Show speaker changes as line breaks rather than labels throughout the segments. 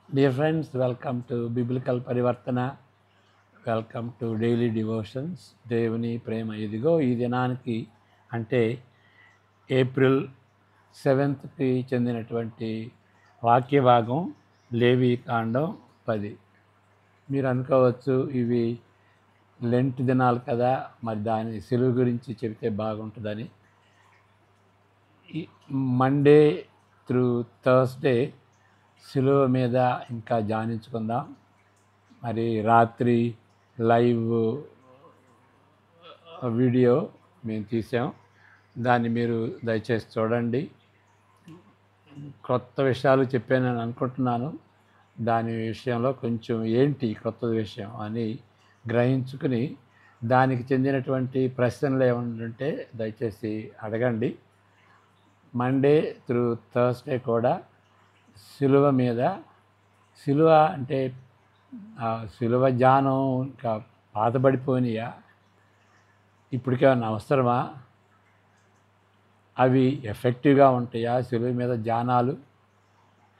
Dear friends, welcome to Biblical Parivartana. Welcome to daily devotions. దేవుని ప్రేమ ఇదిగో ఈ దినానికి అంటే ఏప్రిల్ 7కి చెందినటువంటి వాక్య భాగం లేవి కాండం 10. మీరు అనుకోవచ్చు ఇవి లెంట్ దినాలు కదా, మరి దాని సెలువు గురించి చెబితే బాగుంటుందని. మండే త్రూ థర్స్డే సిలువ మీద ఇంకా ధ్యానించుకుందాం. మరి రాత్రి లైవ్ వీడియో మేము తీసాం, దాన్ని మీరు దయచేసి చూడండి. కొత్త విషయాలు చెప్పానని అనుకుంటున్నాను. దాని విషయంలో కొంచెం ఏంటి కొత్త విషయం అని గ్రహించుకుని దానికి చెందినటువంటి ప్రశ్నలు ఏమంటే దయచేసి అడగండి. మండే త్రూ థర్స్డే కూడా సిలువ మీద, సిలువ అంటే సిలువ ధ్యానం ఇంకా పాతబడిపోయినాయా, ఇప్పటికేమన్నా అవసరమా, అవి ఎఫెక్టివ్గా ఉంటాయా సిలువ మీద ధ్యానాలు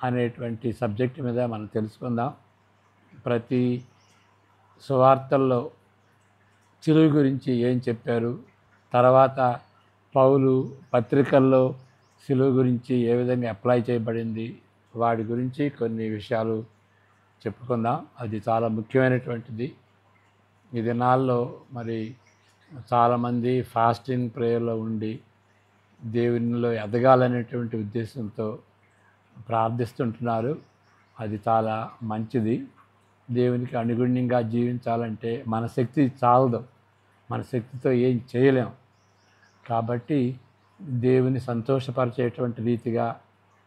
అనేటువంటి సబ్జెక్ట్ మీద మనం తెలుసుకుందాం. ప్రతి సువార్తల్లో సిలువ గురించి ఏం చెప్పారు, తర్వాత పౌలు పత్రికల్లో సిలువ గురించి ఏ విధంగా అప్లై చేయబడింది, వాటి గురించి కొన్ని విషయాలు చెప్పుకుందాం. అది చాలా ముఖ్యమైనటువంటిది. ఈ దినాల్లో మరి చాలామంది ఫాస్టింగ్ ప్రేయర్లో ఉండి దేవునిలో ఎదగాలనేటువంటి ఉద్దేశంతో ప్రార్థిస్తుంటున్నారు. అది చాలా మంచిది. దేవునికి అనుగుణ్యంగా జీవించాలంటే మన శక్తి చాలదు, మన శక్తితో ఏం చేయలేం. కాబట్టి దేవుని సంతోషపరిచేటువంటి రీతిగా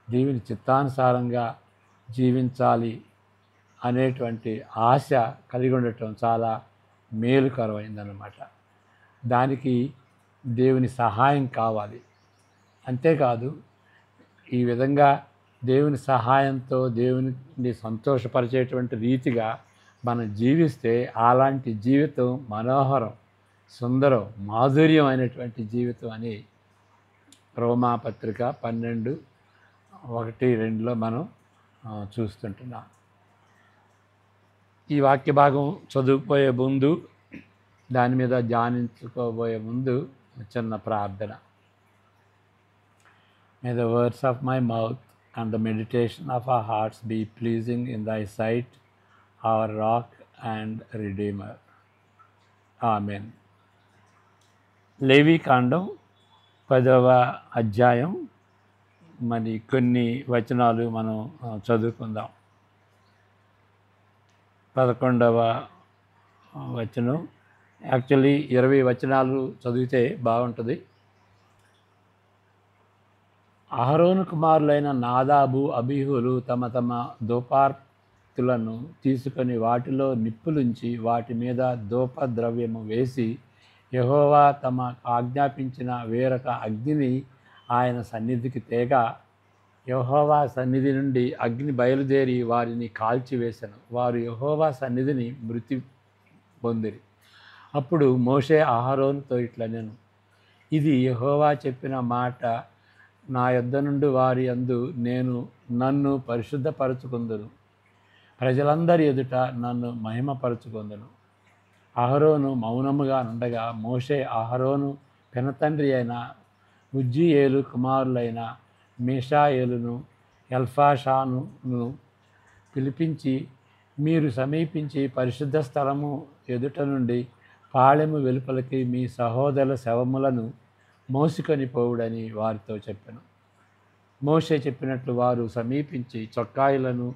దేవుని చిత్తానుసారంగా జీవించాలి అనేటువంటి ఆశ కలిగి ఉండటం చాలా మేలుకరమైందన్నమాట. దానికి దేవుని సహాయం కావాలి. అంతేకాదు, ఈ విధంగా దేవుని సహాయంతో దేవుని సంతోషపరిచేటువంటి రీతిగా మనం జీవిస్తే అలాంటి జీవితం మనోహరం, సుందరం, మాధుర్యం అయినటువంటి జీవితం అని రోమాపత్రిక 12:1-2లో మనం చూస్తుంటున్నాం. ఈ వాక్య భాగం చదువుకోబోయే ముందు, దాని మీద ధ్యానించుకోబోయే ముందు చిన్న ప్రార్థన. May the words of my mouth and the meditation of our hearts be pleasing in thy sight, our rock and redeemer. Amen. లేవి కాండం 10వ అధ్యాయం, మరి కొన్ని వచనాలు మనం చదువుకుందాం. 11వ వచనం, యాక్చువల్లీ 20 వచనాలు చదివితే బాగుంటుంది. అహరోను కుమారులైన నాదాబు, అబీహులు తమ తమ ధూపార్తులను తీసుకొని వాటిలో నిప్పులుంచి వాటి మీద ధూపద్రవ్యము వేసి యెహోవా తమ ఆజ్ఞాపించిన వేరొక అగ్నిని ఆయన సన్నిధికి తేగా, యెహోవా సన్నిధి నుండి అగ్ని బయలుదేరి వారిని కాల్చివేసెను. వారు యెహోవా సన్నిధిని మృతి పొందిరి. అప్పుడు మోషే అహరోనుతో ఇట్లనెను, ఇది యెహోవా చెప్పిన మాట, నా యొద్ద నుండి వారి యందు నేను నన్ను పరిశుద్ధపరచుకొందును, ప్రజలందరి ఎదుట నన్ను మహిమపరచుకొందును. అహరోను మౌనముగా నుండగా మోషే అహరోను పినతండ్రి అయిన ఉజ్జీయేలు కుమారులైన మీషాయేలును ఎల్ఫాషానును పిలిపించి, మీరు సమీపించి పరిశుద్ధ స్థలము ఎదుట నుండి పాళెము వెలుపలికి మీ సహోదరుల శవములను మోసుకొని పోవుడని వారితో చెప్పెను. మోషే చెప్పినట్లు వారు సమీపించి చొక్కాయిలను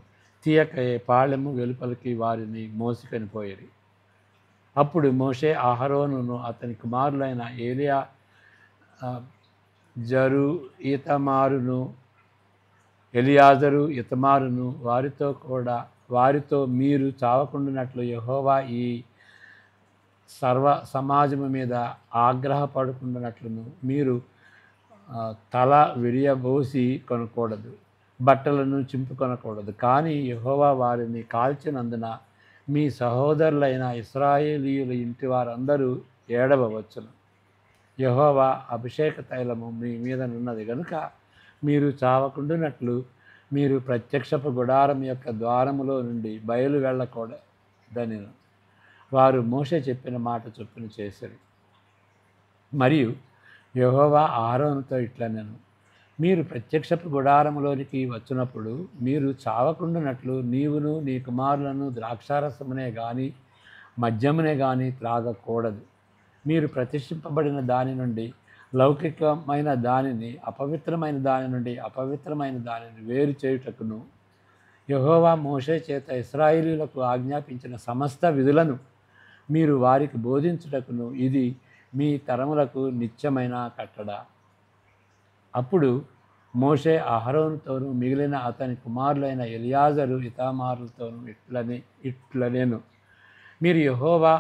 తీయకయే పాళెము వెలుపలికి వారిని మోసుకొని పోయిరి. అప్పుడు మోషే అహరోనును అతని కుమారులైన ఏలియా జరు ఈతమారును ఎలియాజరు ఇతమారును వారితో మీరు చావకుండానట్లు యెహోవా ఈ సర్వ సమాజము మీద ఆగ్రహపడకుండానట్లును మీరు తల విరియబోసి కొనకూడదు, బట్టలను చింపుకొనకూడదు. కానీ యెహోవా వారిని కాల్చినందున మీ సహోదరులైన ఇశ్రాయేలీయుల ఇంటి వారందరూ ఏడవవచ్చును. యెహోవా అభిషేక తైలము మీ మీద నున్నది గనుక మీరు చావకుండునట్లు మీరు ప్రత్యక్షపు గుడారం యొక్క ద్వారములో నుండి బయలు వెళ్ళకూడదని వారు మోషే చెప్పిన మాట చొప్పున చేశారు. మరియు యెహోవా అహరోనుతో ఇట్లనెను, మీరు ప్రత్యక్షపు గుడారములోనికి వచ్చినప్పుడు మీరు చావకుండునట్లు నీవును నీ కుమారులను ద్రాక్షారసమునే గాని మద్యమునే గాని త్రాగకూడదు. మీరు ప్రతిష్ఠింపబడిన దాని నుండి లౌకికమైన దానిని, అపవిత్రమైన దాని నుండి అపవిత్రమైన దానిని వేరు చేయుటకును యెహోవా మోషే చేత ఇశ్రాయేలీయులకు ఆజ్ఞాపించిన సమస్త విధులను మీరు వారికి బోధించుటకును ఇది మీ తరములకు నిత్యమైన కట్టడ. అప్పుడు మోషే అహరోనుతోనూ మిగిలిన అతని కుమారులైన ఎలియాజరు ఇతామారులతోనూ ఇట్లనేను, మీరు యెహోవా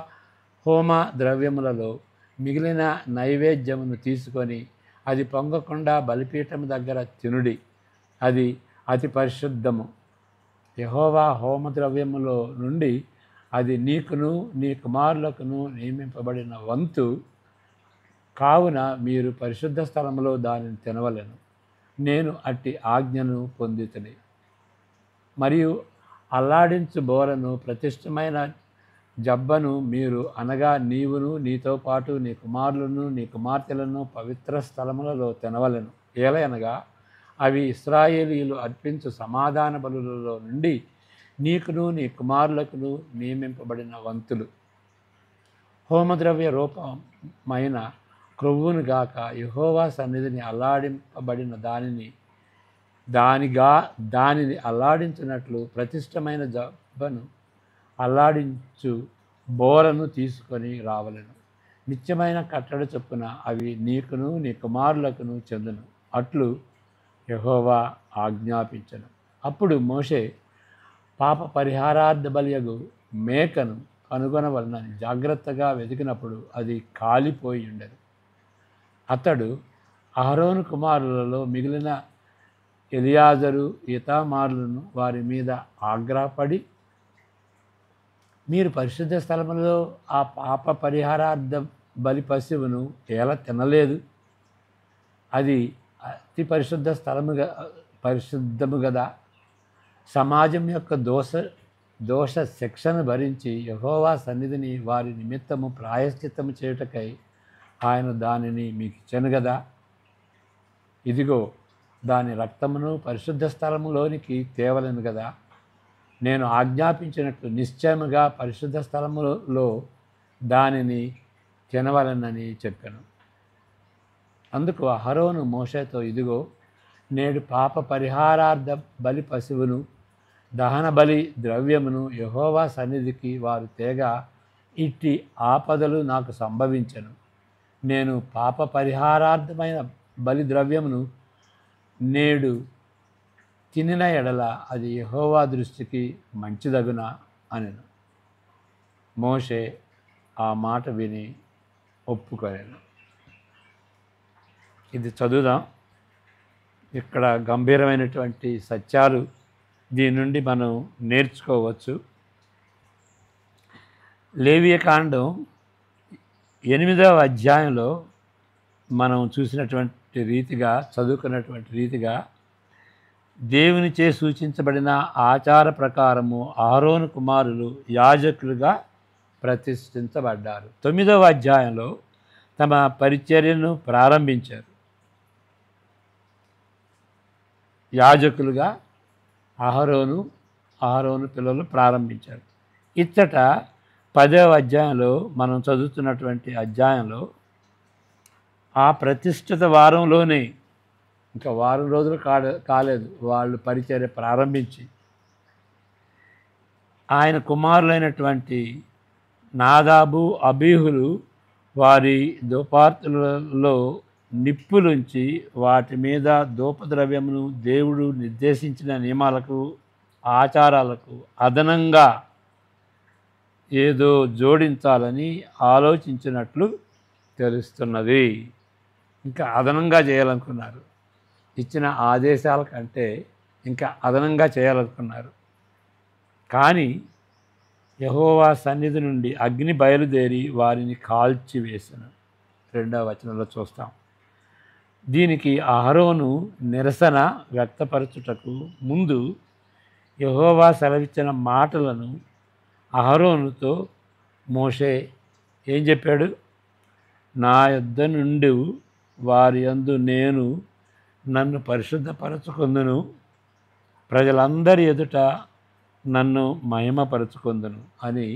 హోమ ద్రవ్యములలో మిగిలిన నైవేద్యమును తీసుకొని అది పొంగకుండా బలిపీఠం దగ్గర తినుడి, అది అతి పరిశుద్ధము. యెహోవా హోమ ద్రవ్యములో నుండి అది నీకును నీ కుమారులకును నియమింపబడిన వంతు కావున మీరు పరిశుద్ధ స్థలములో దానిని తినవలెను. నేను అట్టి ఆజ్ఞను పొందితిని. మరియు అల్లాడించు బోరను ప్రతిష్టమైన జబ్బను మీరు అనగా నీవును నీతో పాటు నీ కుమారులను నీ కుమార్తెలను పవిత్ర స్థలములలో తినవలెను. ఏలయనగా అవి ఇశ్రాయేలీయులు అర్పించు సమాధాన బలులలో నుండి నీకును నీ కుమారులకును నియమింపబడిన వంతులు. హోమద్రవ్య రూపమైన క్రొవ్వును గాక యెహోవా సన్నిధిని అల్లాడింపబడిన దానిని అల్లాడించినట్లు ప్రతిష్టమైన జబ్బను అల్లాడించు బోరను తీసుకొని రావలెను. నిత్యమైన కట్టడ చొప్పున అవి నీకును నీ కుమారులకును చెందును. అట్లు యెహోవా ఆజ్ఞాపించెను. అప్పుడు మోషే పాప పరిహారార్థ బలియగు మేకను కనుగొనవలనని జాగ్రత్తగా వెతికినప్పుడు అది కాలిపోయి ఉండెను. అతడు అహరోను కుమారులలో మిగిలిన ఎలియాజరు ఇతామారులను వారి మీద ఆగ్రహపడి, మీరు పరిశుద్ధ స్థలములో ఆ పాప పరిహారార్థ బలి పశువును ఎలా తినలేదు? అది అతి పరిశుద్ధము గదా. సమాజం యొక్క దోష శిక్షను భరించి యెహోవా సన్నిధిని వారి నిమిత్తము ప్రాయశ్చిత్తము చేయుటకై ఆయన దానిని మీకు ఇచ్చెను గదా. ఇదిగో దాని రక్తమును పరిశుద్ధ స్థలములోనికి తేవలెను గదా. నేను ఆజ్ఞాపించినట్లు నిశ్చయముగా పరిశుద్ధ స్థలములో దానిని తినవలెనని చెప్పాను. అందుకు అహరోను మోషేతో, ఇదిగో నేడు పాప పరిహారార్థ బలి పశువును దహన బలి ద్రవ్యమును యెహోవా సన్నిధికి వారు తేగా ఇట్టి ఆపదలు నాకు సంభవించెను. నేను పాప పరిహారార్థమైన బలి ద్రవ్యమును నేడు తినిన ఎడల అది యెహోవా దృష్టికి మంచిదగునా అనెను. మోషే ఆ మాట విని ఒప్పుకొనెను. ఇది చదువుదాం. ఇక్కడ గంభీరమైనటువంటి సత్యాలు దీని నుండి మనం నేర్చుకోవచ్చు. లేవియకాండం 8వ అధ్యాయంలో మనం చూసినటువంటి రీతిగా, చదువుకున్నటువంటి రీతిగా దేవునిచే సూచించబడిన ఆచార ప్రకారము అహరోను కుమారులు యాజకులుగా ప్రతిష్ఠించబడ్డారు. 9వ అధ్యాయంలో తమ పరిచర్యను ప్రారంభించారు. యాజకులుగా అహరోను పిల్లలు ప్రారంభించారు. ఇచ్చట 10వ అధ్యాయంలో మనం చదువుతున్నటువంటి అధ్యాయంలో ఆ ప్రతిష్ఠిత వారంలోనే, ఇంకా వారం రోజులు కాలేదు వాళ్ళు పరిచర్య ప్రారంభించి, ఆయన కుమారులైనటువంటి నాదాబు అబీహులు వారి ధూపార్తులలో నిప్పులుంచి వాటి మీద ధూపద్రవ్యమును దేవుడు నిర్దేశించిన నియమాలకు ఆచారాలకు అదనంగా ఏదో జోడించాలని ఆలోచించినట్లు తెలుస్తున్నది. ఇంకా అదనంగా చేయాలనుకున్నారు. ఇచ్చిన ఆదేశాల కంటే ఇంకా అదనంగా చేయాలనుకున్నారు. కానీ యెహోవా సన్నిధి నుండి అగ్ని బయలుదేరి వారిని కాల్చివేసెను. 2వ వచనంలో చూస్తాం. దీనికి అహరోను నిరసన వ్యక్తపరచుటకు ముందు యెహోవా సెలవిచ్చిన మాటలను అహరోనుతో మోషే ఏం చెప్పాడు? నా యొద్ద నుండి వారి యందు నేను నన్ను పరిశుద్ధపరచుకొందును, ప్రజలందరి ఎదుట నన్ను మహిమపరచుకొందును అని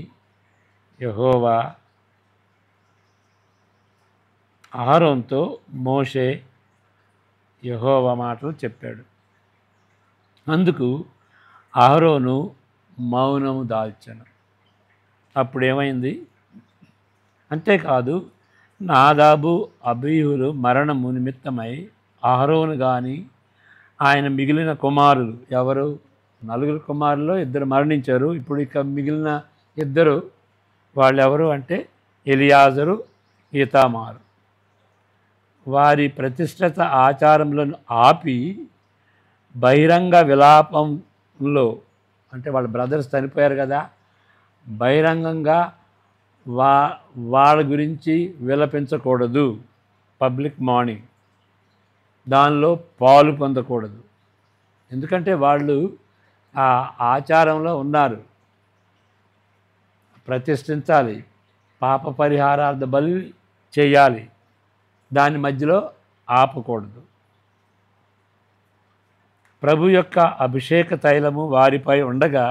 యెహోవా అహరోనుతో మోషే యెహోవా మాటలు చెప్పాడు. అందుకు అహరోను మౌనము దాల్చెను. అప్పుడేమైంది? అంతేకాదు, నాదాబు అబీహులు మరణము నిమిత్తమై అహరోను కానీ ఆయన మిగిలిన కుమారులు ఎవరు? 4 కుమారుల్లో 2 మరణించారు. ఇప్పుడు ఇక మిగిలిన 2 వాళ్ళెవరు అంటే ఎలియాజరు, ఈతామారు. వారి ప్రతిష్ఠిత ఆచారములను ఆపి బహిరంగ విలాపంలో, అంటే వాళ్ళ బ్రదర్స్ చనిపోయారు కదా, బహిరంగంగా వాళ్ళ గురించి విలపించకూడదు. పబ్లిక్ మార్నింగ్ దానిలో పాలు పొందకూడదు. ఎందుకంటే వాళ్ళు ఆ ఆచారంలో ఉన్నారు. ప్రతిష్ఠించాలి, పాప పరిహారార్థ బలి చేయాలి, దాని మధ్యలో ఆపకూడదు. ప్రభు యొక్క అభిషేక తైలము వారిపై ఉండగా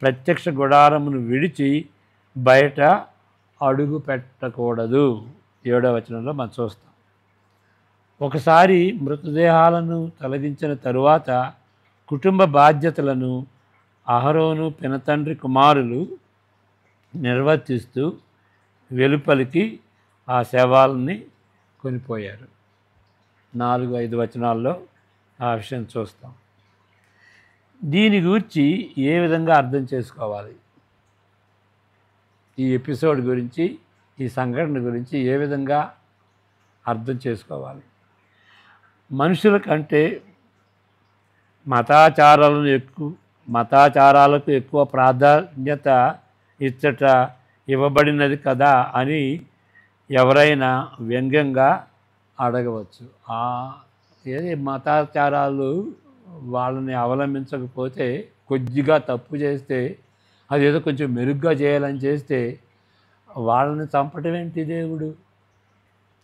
ప్రత్యక్ష గుడారమును విడిచి బయట అడుగు పెట్టకూడదు. 7వ వచనంలో మనం చూస్తాం. ఒకసారి మృతదేహాలను తొలగించిన తరువాత కుటుంబ బాధ్యతలను అహరోను పినతండ్రి కుమారులు నిర్వర్తిస్తూ వెలుపలికి ఆ శవాలని కొనిపోయారు. 4-5 వచనాల్లో ఆ విషయం చూస్తాం. దీని గురించి ఏ విధంగా అర్థం చేసుకోవాలి? ఈ ఎపిసోడ్ గురించి, ఈ సంఘటన గురించి ఏ విధంగా అర్థం చేసుకోవాలి? మనుషుల కంటే మతాచారాలకు ఎక్కువ ప్రాధాన్యత ఇవ్వబడినది కదా అని ఎవరైనా వ్యంగ్యంగా అడగవచ్చు. ఏది మతాచారాలు వాళ్ళని అవలంబించకపోతే, కొద్దిగా తప్పు చేస్తే, అదేదో కొంచెం మెరుగ్గా చేయాలని చేస్తే వాళ్ళని చంపటం ఏంటి దేవుడు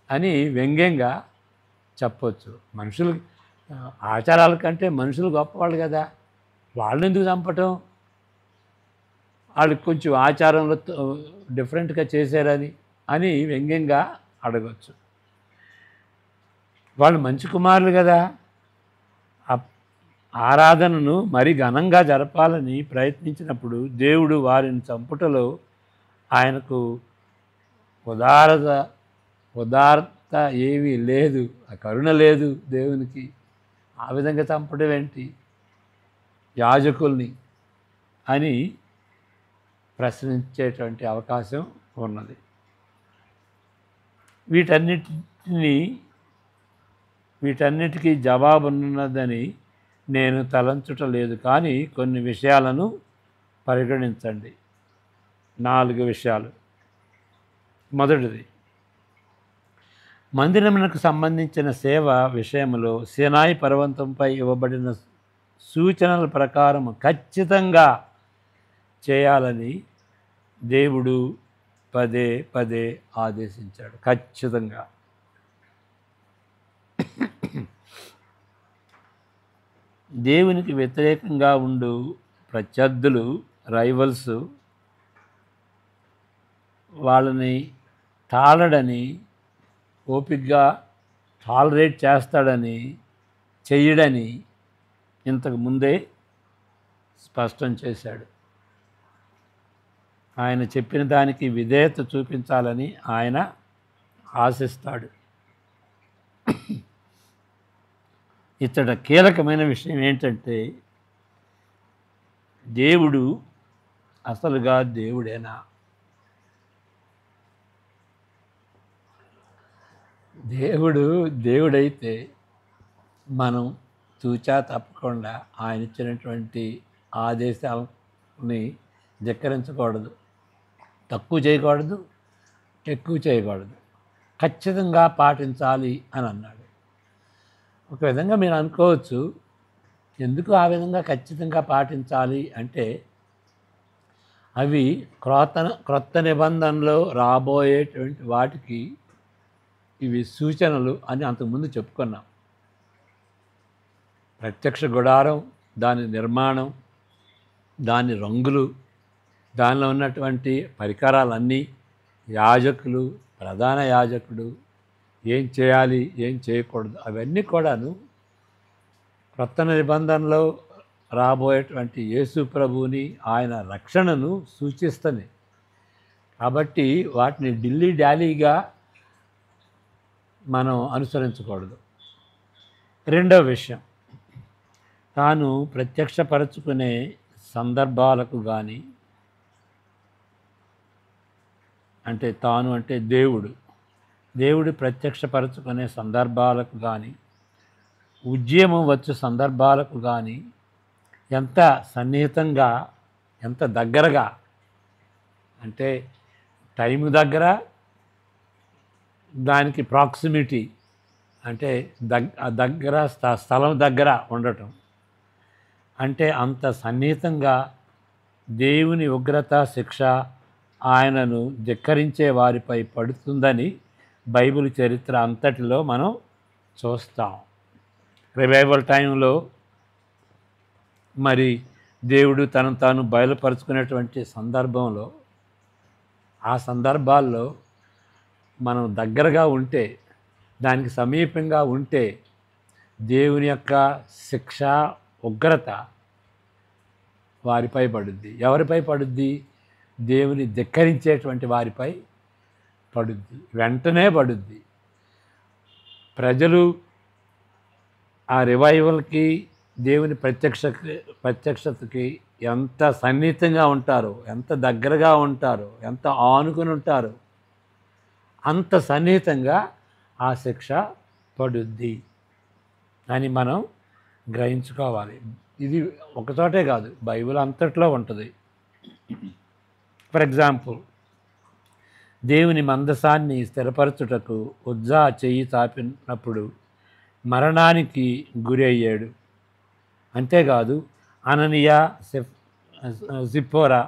అని వ్యంగ్యంగా చెప్పవచ్చు. మనుషులు ఆచారాల కంటే మనుషులు గొప్పవాళ్ళు కదా, వాళ్ళని ఎందుకు చంపటం? వాళ్ళకి కొంచెం ఆచారంలో డిఫరెంట్గా చేశారని అని వ్యంగ్యంగా అడగచ్చు. వాళ్ళు మంచి కుమారులు కదా, ఆరాధనను మరి ఘనంగా జరపాలని ప్రయత్నించినప్పుడు దేవుడు వారిని చంపుటలో ఆయనకు ఉదారత ఏమీ లేదు, ఆ కరుణ లేదు దేవునికి. ఆ విధంగా చంపడం ఏంటి యాజకుల్ని అని ప్రశ్నించేటువంటి అవకాశం ఉన్నది. వీటన్నిటికీ జవాబున్నదని నేను తలంచుట లేదు, కానీ కొన్ని విషయాలను పరిగణించండి. 4 విషయాలు. మొదటిది, మందిరమునకు సంబంధించిన సేవ విషయంలో సీనాయి పర్వతంపై ఇవ్వబడిన సూచనల ప్రకారం ఖచ్చితంగా చేయాలని దేవుడు పదే పదే ఆదేశించాడు. ఖచ్చితంగా. దేవునికి వ్యతిరేకంగా ఉండు ప్రత్యర్థులు, రైవల్స్ వాళ్ళని తాళడని, ఓపికగా టాలరేట్ చేస్తాడని, చెయ్యడని ఇంతకు ముందే స్పష్టం చేశాడు. ఆయన చెప్పిన దానికి విధేయత చూపించాలని ఆయన ఆశిస్తాడు. ఇతడ కీలకమైన విషయం ఏంటంటే, దేవుడు అసలుగా దేవుడేనా? దేవుడైతే మనం తూచా తప్పకుండా ఆయన ఇచ్చినటువంటి ఆదేశాలని ధిక్కరించకూడదు, తక్కువ చేయకూడదు, ఎక్కువ చేయకూడదు, ఖచ్చితంగా పాటించాలి అని అన్నాడు. ఒక విధంగా మీరు అనుకోవచ్చు, ఎందుకు ఆ విధంగా ఖచ్చితంగా పాటించాలి అంటే, అవి క్రొత్త నిబంధనలో రాబోయేటువంటి వాటికి ఇవి సూచనలు అని అంతకుముందు చెప్పుకున్నాం. ప్రత్యక్ష గుడారం, దాని నిర్మాణం, దాని రంగులు, దానిలో ఉన్నటువంటి పరికరాలన్నీ, యాజకులు, ప్రధాన యాజకుడు ఏం చేయాలి, ఏం చేయకూడదు, అవన్నీ కూడాను క్రొత్త నిబంధనలో రాబోయేటువంటి యేసు ప్రభువుని, ఆయన రక్షణను సూచిస్తుంది. కాబట్టి వాటిని ఢిల్లీ డాలీగా మనం అనుసరించకూడదు. రెండవ విషయం, తాను ప్రత్యక్షపరచుకునే సందర్భాలకు కానీ, అంటే తాను అంటే దేవుడు ప్రత్యక్షపరచుకునే సందర్భాలకు కానీ, ఉద్యమం వచ్చు సందర్భాలకు కానీ ఎంత సన్నిహితంగా, ఎంత దగ్గరగా, అంటే టైం దగ్గర, దానికి ప్రాక్సిమిటీ అంటే దగ్గర, స్థలం దగ్గర ఉండటం, అంటే అంత సన్నిహితంగా దేవుని ఉగ్రత, శిక్ష ఆయనను ధిక్కరించే వారిపై పడుతుందని బైబిల్ చరిత్ర అంతటిలో మనం చూస్తాం. రివైవల్ టైంలో మరి దేవుడు తనను తాను బయలుపరుచుకునేటువంటి సందర్భంలో, ఆ సందర్భాల్లో మనం దగ్గరగా ఉంటే, దానికి సమీపంగా ఉంటే దేవుని యొక్క శిక్ష, ఉగ్రత వారిపై పడుద్ది. ఎవరిపై పడుద్ది? దేవుని ధిక్కరించేటువంటి వారిపై పడుద్ది, వెంటనే పడుద్ది. ప్రజలు ఆ రివైవల్కి, దేవుని ప్రత్యక్షతకి ఎంత సన్నిహితంగా ఉంటారో, ఎంత దగ్గరగా ఉంటారో, ఎంత ఆనుకుని ఉంటారో, అంత సన్నిహితంగా ఆ శిక్ష పడుద్ది అని మనం గ్రహించుకోవాలి. ఇది ఒకచోటే కాదు, బైబిల్ అంతట్లో ఉంటుంది. ఫర్ ఎగ్జాంపుల్, దేవుని మందసాన్ని స్థిరపరచుటకు ఉజ్జా చెయ్యి తాపినప్పుడు మరణానికి గురి అయ్యాడు. అంతేకాదు, అననీయ, సిప్పోరా,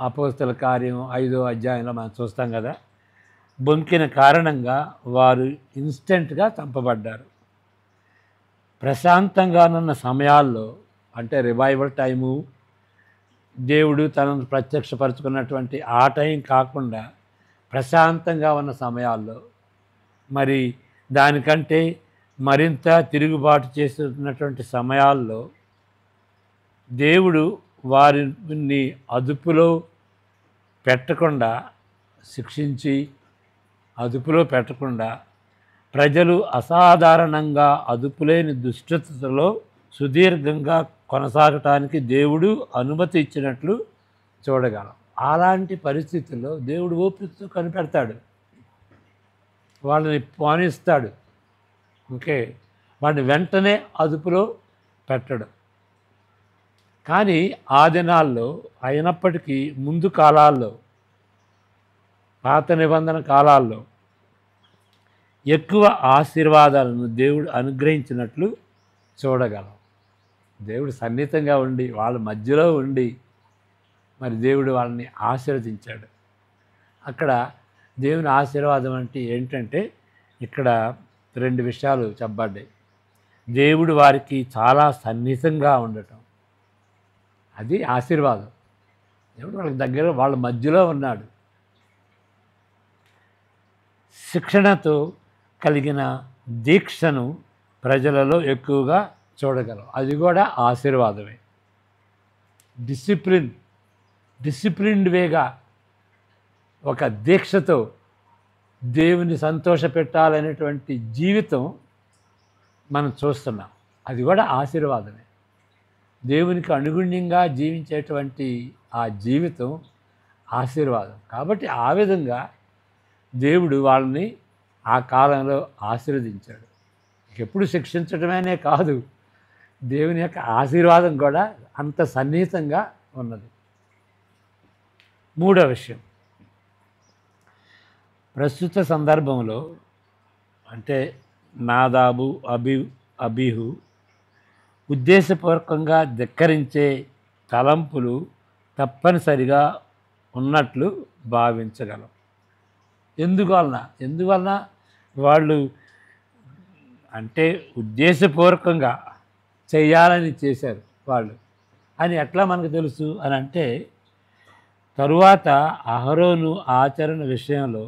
అపోస్తల కార్యం 5వ అధ్యాయంలో మనం చూస్తాం కదా, బొంకిన కారణంగా వారు ఇన్స్టెంట్గా చంపబడ్డారు. ప్రశాంతంగానున్న సమయాల్లో, అంటే రివైవల్ టైము, దేవుడు తనను ప్రత్యక్షపరచుకున్నటువంటి ఆ టైం కాకుండా ప్రశాంతంగా ఉన్న సమయాల్లో, మరి దానికంటే మరింత తిరుగుబాటు చేస్తున్నటువంటి సమయాల్లో దేవుడు వారిని అదుపులో పెట్టకుండా, శిక్షించి అదుపులో పెట్టకుండా, ప్రజలు అసాధారణంగా అదుపులేని దుష్టతలో సుదీర్ఘంగా కొనసాగటానికి దేవుడు అనుమతి ఇచ్చినట్లు చూడగలం. అలాంటి పరిస్థితుల్లో దేవుడు ఓపికతో కనిపెడతాడు, వాళ్ళని పోనిస్తాడు. ఓకే, వాడిని వెంటనే అదుపులో పెట్టడు. కానీ ఆ దినాల్లో అయినప్పటికీ, ముందు కాలాల్లో, పాత నిబంధన కాలాల్లో ఎక్కువ ఆశీర్వాదాలను దేవుడు అనుగ్రహించినట్లు చూడగలం. దేవుడు సన్నిహితంగా ఉండి, వాళ్ళ మధ్యలో ఉండి, మరి దేవుడు వాళ్ళని ఆశీర్వదించాడు. అక్కడ దేవుని ఆశీర్వాదం అంటే ఏంటంటే, ఇక్కడ 2 విషయాలు చెప్పబడ్డాయి. దేవుడు వారికి చాలా సన్నిహితంగా ఉండటం, అది ఆశీర్వాదం. దేవుడు వాళ్ళకి దగ్గర, వాళ్ళ మధ్యలో ఉన్నాడు. శిక్షణతో కలిగిన దీక్షను ప్రజలలో ఎక్కువగా చూడగలం, అది కూడా ఆశీర్వాదమే. డిసిప్లిన్డ్ వేగా, ఒక దీక్షతో దేవుని సంతోషపెట్టాలనేటువంటి జీవితం మనం చూస్తున్నాం, అది కూడా ఆశీర్వాదమే. దేవునికి అనుగుణ్యంగా జీవించేటువంటి ఆ జీవితం ఆశీర్వాదం. కాబట్టి ఆ విధంగా దేవుడు వాళ్ళని ఆ కాలంలో ఆశీర్వదించాడు. ఎప్పుడు శిక్షించడమేనే కాదు, దేవుని యొక్క ఆశీర్వాదం కూడా అంత సన్నిహితంగా ఉన్నది. మూడో విషయం, ప్రస్తుత సందర్భంలో, అంటే నాదాబు, అబీహు ఉద్దేశపూర్వకంగా ధిక్కరించే తలంపులు తప్పనిసరిగా ఉన్నట్లు భావించగలం. ఎందువలన వాళ్ళు అంటే ఉద్దేశపూర్వకంగా చేయాలని చేశారు వాళ్ళు అని ఎట్లా మనకు తెలుసు అని అంటే, తరువాత అహరోను ఆచరణ విషయంలో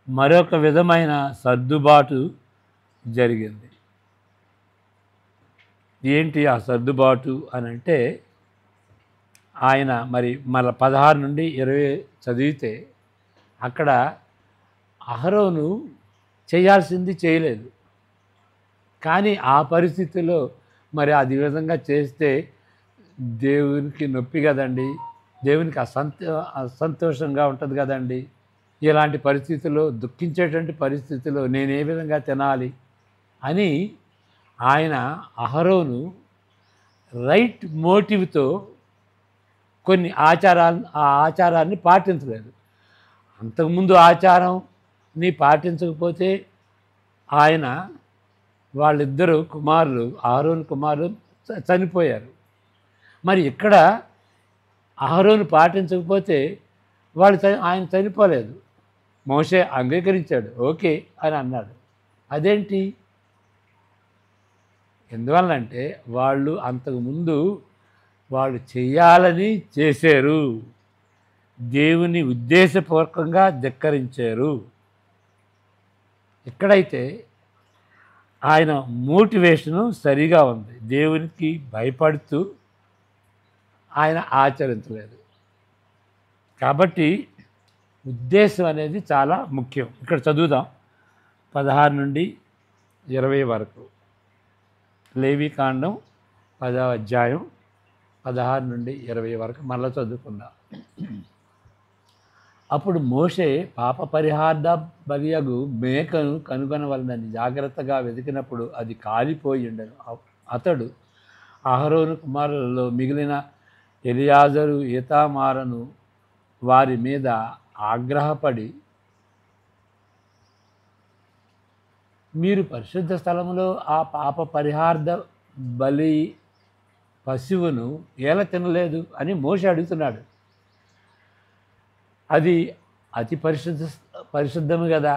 మరొక విధమైన సర్దుబాటు జరిగింది. ఏంటి ఆ సర్దుబాటు అని అంటే, ఆయన మన 16 నుండి 20 చదివితే అక్కడ అహరోను చేయాల్సింది చేయలేదు. కానీ ఆ పరిస్థితిలో మరి అది విధంగా చేస్తే దేవునికి నొప్పి కదండి, దేవునికి అసంతోషంగా ఉంటుంది కదండి. ఇలాంటి పరిస్థితుల్లో, దుఃఖించేటువంటి పరిస్థితుల్లో నేను ఏ విధంగా తినాలి అని ఆయన అహరోను రైట్ మోటివ్తో కొన్ని ఆచారాన్ని పాటించలేదు. అంతకుముందు ఆచారాన్ని పాటించకపోతే ఆయన వాళ్ళిద్దరు కుమారులు, అహరోను కుమారులు చనిపోయారు. మరి ఇక్కడ అహరోను పాటించకపోతే ఆయన చనిపోలేదు. మోషే అంగీకరించాడు, ఓకే అని అన్నాడు. అదేంటి? ఎందువల్లంటే వాళ్ళు అంతకుముందు వాళ్ళు చేయాలని చేశారు, దేవుని ఉద్దేశపూర్వకంగా ధిక్కరించారు. ఇక్కడైతే ఆయన మోటివేషను సరిగా ఉంది. దేవునికి భయపడుతూ ఆయన ఆచరించలేదు. కాబట్టి ఉద్దేశం అనేది చాలా ముఖ్యం. ఇక్కడ చదువుదాం 16 నుండి 20 వరకు. లేవీకాండం 10వ అధ్యాయం 16 నుండి 20 వరకు మళ్ళీ చదువుకుందాం. అప్పుడు మోషే పాప పరిహార్థ బలియగు మేకను కనుగొనవలనని జాగ్రత్తగా వెతికినప్పుడు అది కాలిపోయి ఉండను. అతడు అహరోను కుమారులలో మిగిలిన ఎలియాజరు, ఈతామారును వారి మీద ఆగ్రహపడి, మీరు పరిశుద్ధ స్థలములో ఆ పాప పరిహార్థ బలి పశువును ఎలా తినలేదు అని మోషే అడుగుతున్నాడు. అది అతి పరిశుద్ధము కదా.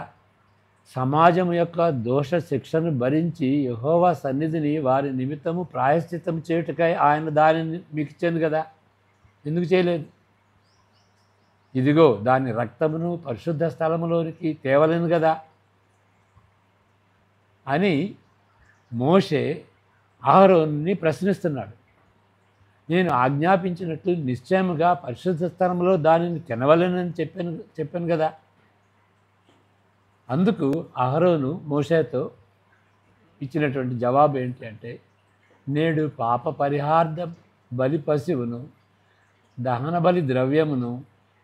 సమాజం యొక్క దోష శిక్షను భరించి యెహోవా సన్నిధిని వారి నిమిత్తము ప్రాయశ్చిత్తం చేయుటకై ఆయన దానిని మీకు ఇచ్చాను కదా, ఎందుకు చేయలేదు? ఇదిగో దాని రక్తమును పరిశుద్ధ స్థలములోనికి తేవలేను కదా అని మోషే అహరోనుని ప్రశ్నిస్తున్నాడు. నేను ఆజ్ఞాపించినట్లు నిశ్చయముగా పరిశుద్ధ స్థలంలో దానిని తినవలెనని చెప్పాను కదా. అందుకు అహరోను మోషేతో ఇచ్చినటువంటి జవాబు ఏంటి అంటే, నేడు పాప పరిహార్థ బలి పశువును, దహన బలి ద్రవ్యమును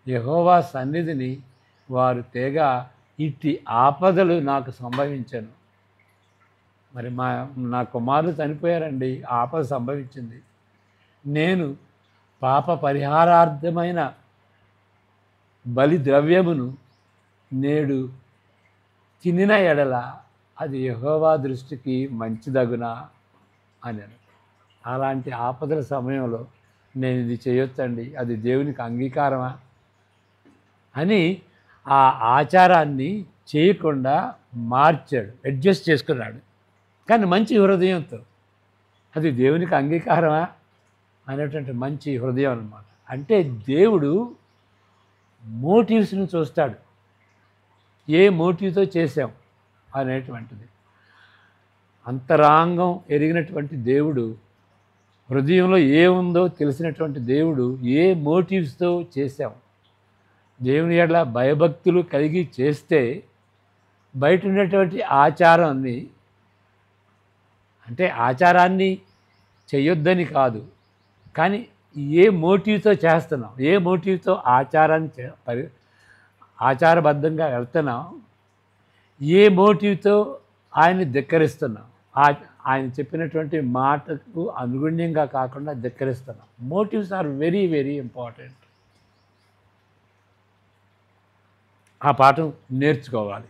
యెహోవా సన్నిధిని వారు తేగా ఇట్టి ఆపదలు నాకు సంభవించాను. మరి నా కుమారులు చనిపోయారండి, ఆపద సంభవించింది. నేను పాప పరిహారార్థమైన బలి ద్రవ్యమును నేడు తినిన ఎడల అది యెహోవా దృష్టికి మంచిదగునా అని. అలాంటి ఆపదల సమయంలో నేను ఇది చేయొచ్చండి, అది దేవునికి అంగీకారమా అని ఆ ఆచారాన్ని చేయకుండా మార్చాడు, అడ్జస్ట్ చేసుకున్నాడు. కానీ మంచి హృదయంతో, అది దేవునికి అంగీకారమా అనేటువంటి మంచి హృదయం అన్నమాట. అంటే దేవుడు మోటివ్స్ని చూస్తాడు, ఏ మోటివ్తో చేసాం అనేటువంటిది. అంతరాంగం ఎరిగినటువంటి దేవుడు, హృదయంలో ఏముందో తెలిసినటువంటి దేవుడు, ఏ మోటివ్స్తో చేసాం, దేవుని ఎడల భయభక్తులు కలిగి చేస్తే బయట ఉన్నటువంటి ఆచారాన్ని, అంటే ఆచారాన్ని చేయొద్దని కాదు, కానీ ఏ మోటివ్తో చేస్తున్నాం, ఏ మోటివ్తో ఆచారబద్ధంగా వెళ్తున్నాం, ఏ మోటివ్తో ఆయన్ని ధిక్కరిస్తున్నాం, ఆయన చెప్పినటువంటి మాటకు అనుగుణ్యంగా కాకుండా ధిక్కరిస్తున్నాం. Motives are very very important. ఆ పాఠం నేర్చుకోవాలి.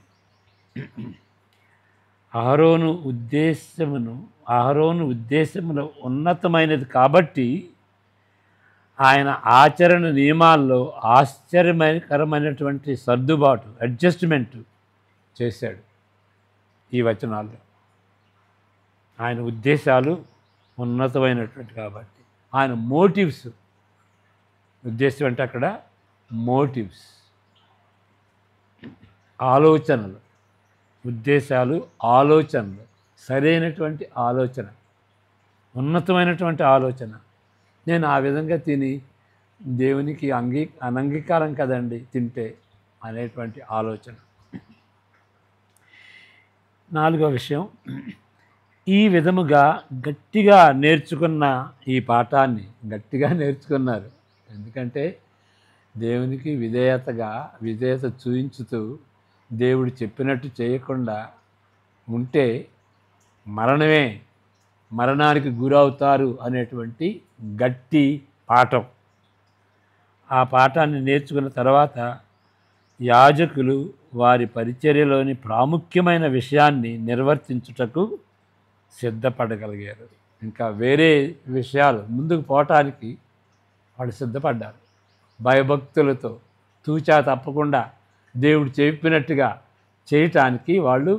అహరోను ఉద్దేశమును ఉన్నతమైనది కాబట్టి ఆయన ఆచరణ నియమాల్లో ఆశ్చర్యకరమైనటువంటి సర్దుబాటు అడ్జస్ట్మెంట్ చేశాడు. ఈ వచనాల్లో ఆయన ఉద్దేశాలు ఉన్నతమైనటువంటి కాబట్టి ఆయన మోటివ్స్, ఉద్దేశం అంటే అక్కడ మోటివ్స్, ఆలోచనలు, ఉద్దేశాలు, ఆలోచనలు, సరైనటువంటి ఆలోచన, ఉన్నతమైనటువంటి ఆలోచన. నేను ఆ విధంగా తిని దేవునికి అనంగీకారం కదండి తింటే అనేటువంటి ఆలోచన. 4వ విషయం, ఈ విధముగా గట్టిగా నేర్చుకున్న ఈ పాఠాన్ని గట్టిగా నేర్చుకున్నారు. ఎందుకంటే దేవునికి విధేయత చూయించుతూ దేవుడు చెప్పినట్టు చేయకుండా ఉంటే మరణానికి గురవుతారు అనేటువంటి గట్టి పాఠం. ఆ పాఠాన్ని నేర్చుకున్న తర్వాత యాజకులు వారి పరిచర్యలోని ప్రాముఖ్యమైన విషయాన్ని నిర్వర్తించుటకు సిద్ధపడగలిగారు. ఇంకా వేరే విషయాలు ముందుకు పోవటానికి వాళ్ళు సిద్ధపడ్డారు. భయభక్తులతో తూచా తప్పకుండా దేవుడు చెప్పినట్టుగా చేయటానికి వాళ్ళు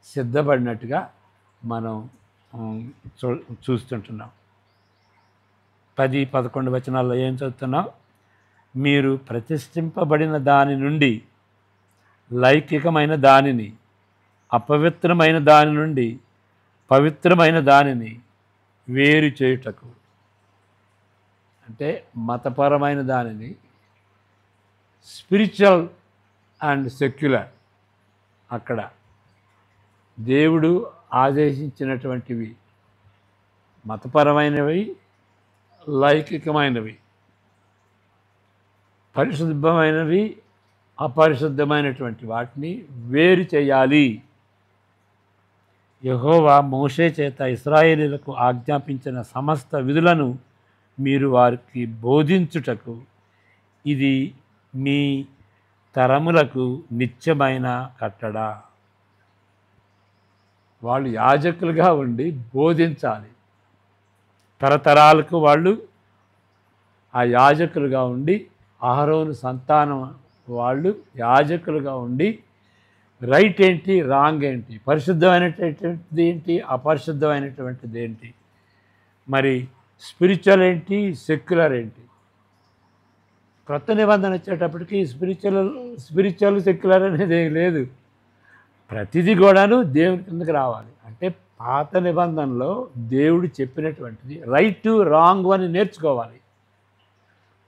సిద్ధపడినట్టుగా మనం చూస్తుంటున్నాం. 10-11 వచనాల్లో ఏం చదువుతున్నాం? మీరు ప్రతిష్ఠింపబడిన దాని నుండి లౌకికమైన దానిని, అపవిత్రమైన దాని నుండి పవిత్రమైన దానిని వేరు చేయుటకు, అంటే మతపరమైన దానిని, స్పిరిచువల్ అండ్ సెక్యులర్, అక్కడ దేవుడు ఆదేశించినటువంటివి మతపరమైనవి, లౌకికమైనవి, పరిశుద్ధమైనవి, అపరిశుద్ధమైనటువంటి వాటిని వేరు చేయాలి. యెహోవా మోషే చేత ఇశ్రాయేలీయులకు ఆజ్ఞాపించిన సమస్త విధులను మీరు వారికి బోధించుటకు ఇది మీ తరములకు నిత్యమైన కట్టడ. వాళ్ళు యాజకులుగా ఉండి బోధించాలి. తరతరాలకు వాళ్ళు ఆ యాజకులుగా ఉండి, అహరోను సంతానం వాళ్ళు యాజకులుగా ఉండి రైట్ ఏంటి, రాంగ్ ఏంటి, పరిశుద్ధమైనటువంటిది ఏంటి, అపరిశుద్ధమైనటువంటిది ఏంటి, మరి స్పిరిచువల్ ఏంటి, సెక్యులర్ ఏంటి. క్రొత్త నిబంధన వచ్చేటప్పటికి స్పిరిచువల్ సెక్యులర్ అనేది లేదు. ప్రతిదీ కూడాను దేవుని కిందకి రావాలి. అంటే పాత నిబంధనలో దేవుడు చెప్పినటువంటిది రైట్ రాంగ్ అని నేర్చుకోవాలి.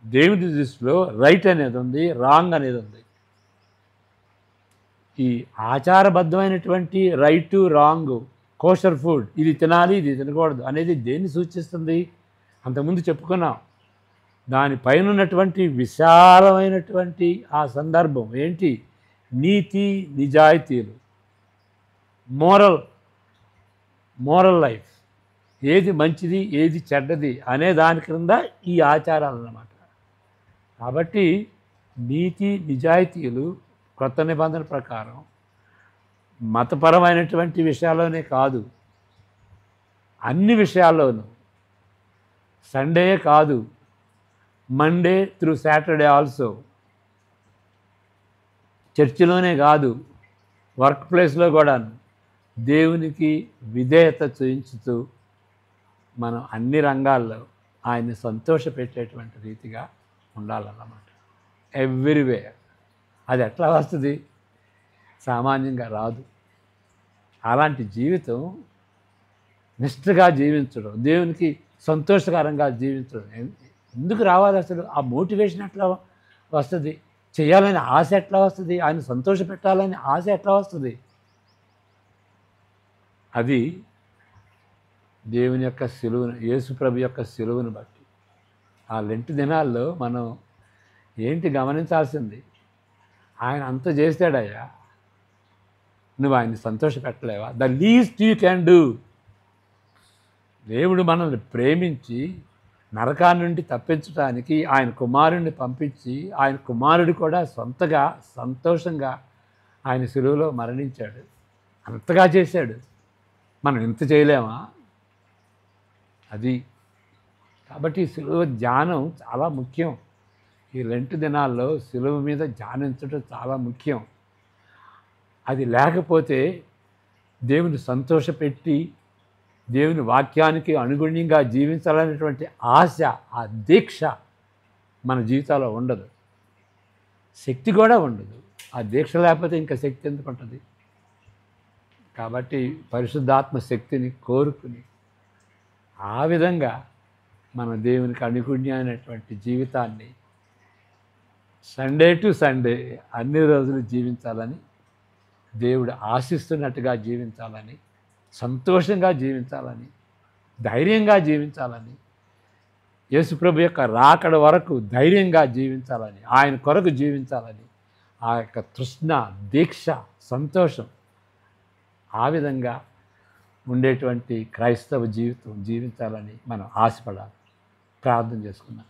దేవుడి దృష్టిలో రైట్ అనేది ఉంది, రాంగ్ అనేది ఉంది. ఈ ఆచారబద్ధమైనటువంటి రైటు రాంగ్, కోషర్ ఫుడ్, ఇది తినాలి ఇది తినకూడదు అనేది దేన్ని సూచిస్తుంది? అంతకుముందు చెప్పుకున్నాం. దానిపైన ఉన్నటువంటి విశాలమైనటువంటి ఆ సందర్భం ఏంటి? నీతి నిజాయితీలు, మోరల్ లైఫ్, ఏది మంచిది ఏది చెడ్డది అనే దాని క్రింద ఈ ఆచారాలు అన్నమాట. కాబట్టి నీతి నిజాయితీలు క్రొత్త నిబంధన ప్రకారం మతపరమైనటువంటి విషయాల్లోనే కాదు, అన్ని విషయాల్లోనూ, సండే కాదు, మండే త్రూ సాటర్డే ఆల్సో, చర్చిలోనే కాదు, వర్క్ ప్లేస్లో కూడాను దేవునికి విధేయత చూయించుతూ మనం అన్ని రంగాల్లో ఆయన్ని సంతోషపెట్టేటువంటి రీతిగా ఉండాలన్నమాట. ఎవ్రీవేర్. అది ఎట్లా వస్తుంది? సామాన్యంగా రాదు. అలాంటి జీవితం నిష్ఠగా జీవించడం, దేవునికి సంతోషకరంగా జీవించడం ఎందుకు రావాలి? అసలు ఆ మోటివేషన్ ఎట్లా వస్తుంది? చేయాలని ఆశ ఎట్లా వస్తుంది? ఆయన సంతోషపెట్టాలని ఆశ ఎట్లా వస్తుంది? అది దేవుని యొక్క సిలువను, యేసుప్రభు యొక్క సిలువను బట్టి. ఆ లెంట్ దినాల్లో మనం ఏంటి గమనించాల్సింది? ఆయన అంత చేశాడయ్యా, నువ్వు ఆయన్ని సంతోషపెట్టలేవా? The least you can do. దేవుడు మనల్ని ప్రేమించి నరకాన్ని నుండి తప్పించడానికి ఆయన కుమారుడిని పంపించి, ఆయన కుమారుడు కూడా సొంతగా సంతోషంగా ఆయన సిలువలో మరణించాడు. అంతగా చేశాడు, మనం ఇంత చేయలేమా? అది కాబట్టి సిలువ ధ్యానం చాలా ముఖ్యం. ఈ లెంట్ దినాల్లో సిలువ మీద ధ్యానించడం చాలా ముఖ్యం. అది లేకపోతే దేవుని సంతోషపెట్టి దేవుని వాక్యానికి అనుగుణ్యంగా జీవించాలనేటువంటి ఆశ, ఆ దీక్ష మన జీవితాల్లో ఉండదు. శక్తి కూడా ఉండదు. ఆ దీక్ష లేకపోతే ఇంకా శక్తి ఎందుకు ఉంటుంది? కాబట్టి పరిశుద్ధాత్మ శక్తిని కోరుకుని ఆ విధంగా మన దేవునికి అనుగుణ్యమైనటువంటి జీవితాన్ని సండే టు సండే అన్ని రోజులు జీవించాలని, దేవుడు ఆశిస్తున్నట్టుగా జీవించాలని, సంతోషంగా జీవించాలని, ధైర్యంగా జీవించాలని, యేసుప్రభు యొక్క రాకడ వరకు ధైర్యంగా జీవించాలని, ఆయన కొరకు జీవించాలని, ఆ యొక్క తృష్ణ, దీక్ష, సంతోషం ఆ విధంగా ఉండేటువంటి క్రైస్తవ జీవితం జీవించాలని మనం ఆశపడాలి. ప్రార్థన చేసుకున్నాం.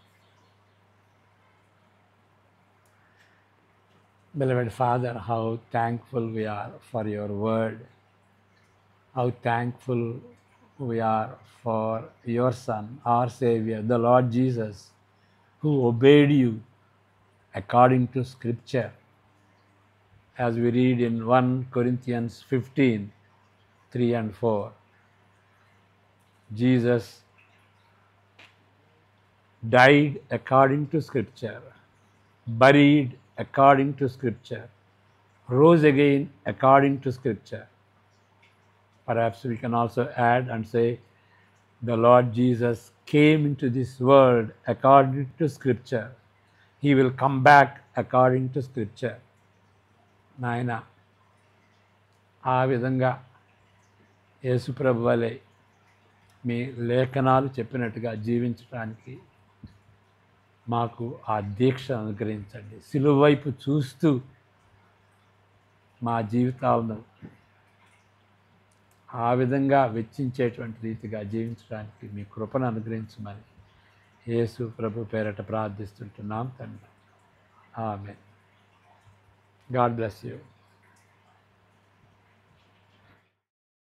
Beloved Father, how thankful we are for your word. How thankful we are for your Son, our Savior, the Lord Jesus, who obeyed you according to Scripture. As we read in 1 Corinthians 15, 3 and 4, Jesus died according to Scripture, buried according to Scripture, rose again according to Scripture. Perhaps we can also add and say, the Lord Jesus came into this world according to Scripture. He will come back according to Scripture. నాయన, ఆ విధంగా యేసుప్రభు వలె మీ లేఖనాలు చెప్పినట్టుగా జీవించడానికి మాకు ఆ దీక్ష అనుగ్రహించండి. సిలువ వైపు చూస్తూ మా జీవితాలను ఆ విధంగా వెచ్చించేటువంటి రీతిగా జీవించడానికి మీ కృపను అనుగ్రహించమని యేసు ప్రభు పేరట ప్రార్థిస్తుంటున్నాం తండ్రి. ఆమేన్. God bless you.